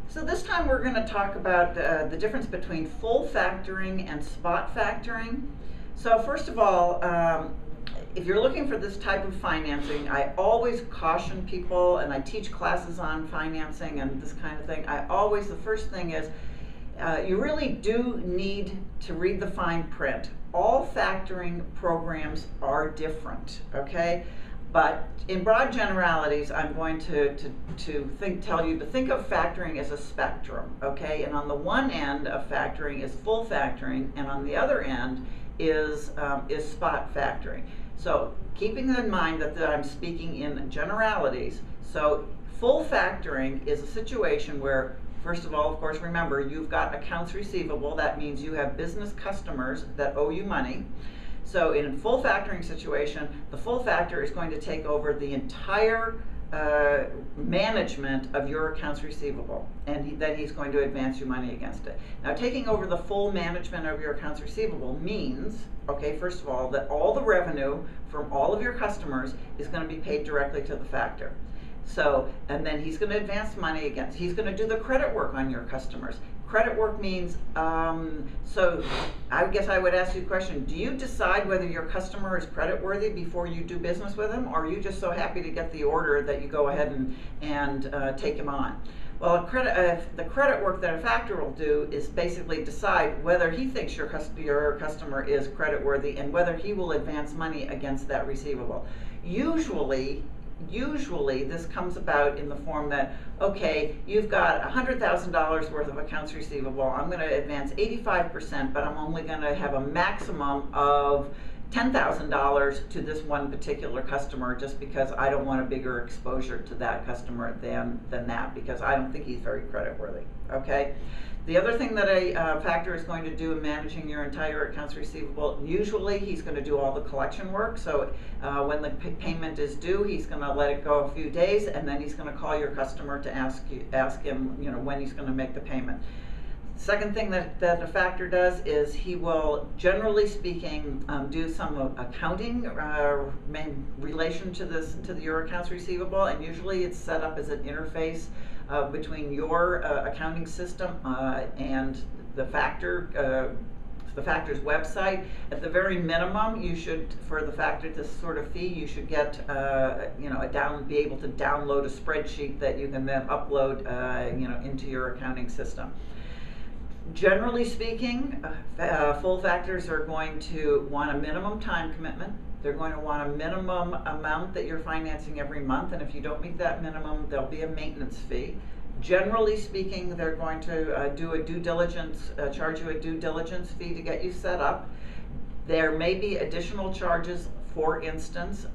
So this time we're going to talk about the difference between full factoring and spot factoring. So first of all, if you're looking for this type of financing, I always caution people, and I teach classes on financing and this kind of thing. The first thing is, you really do need to read the fine print. All factoring programs are different, okay? But in broad generalities, I'm going to tell you to think of factoring as a spectrum, okay? And on the one end of factoring is full factoring, and on the other end is spot factoring. So keeping in mind that I'm speaking in generalities, so full factoring is a situation where, first of all, of course, remember, you've got accounts receivable. That means you have business customers that owe you money. So in a full factoring situation, the full factor is going to take over the entire management of your accounts receivable, and then he's going to advance you money against it. Now, taking over the full management of your accounts receivable means, okay, first of all, that all the revenue from all of your customers is going to be paid directly to the factor. So, and then he's going to advance money against, he's going to do the credit work on your customers. Credit work means, so I guess I would ask you a question. Do you decide whether your customer is credit worthy before you do business with him, or are you just so happy to get the order that you go ahead and take him on? Well, the credit work that a factor will do is basically decide whether he thinks your customer is credit worthy and whether he will advance money against that receivable. Usually this comes about in the form that, okay, you've got $100,000 worth of accounts receivable. I'm going to advance 85%, but I'm only going to have a maximum of $10,000 to this one particular customer, just because I don't want a bigger exposure to that customer than that, because I don't think he's very credit worthy. Okay. The other thing that a factor is going to do in managing your entire accounts receivable, usually he's going to do all the collection work. So when the payment is due, he's going to let it go a few days, and then he's going to call your customer to ask him, when he's going to make the payment. Second thing that the factor does is he will, generally speaking, do some accounting in relation to your accounts receivable, and usually it's set up as an interface between your accounting system and the factor's website. At the very minimum, you should, for the factor, this sort of fee, you should get be able to download a spreadsheet that you can then upload into your accounting system. Generally speaking, full factors are going to want a minimum time commitment. They're going to want a minimum amount that you're financing every month, and if you don't meet that minimum, there'll be a maintenance fee. Generally speaking, they're going to do a due diligence, charge you a due diligence fee to get you set up. There may be additional charges. For instance,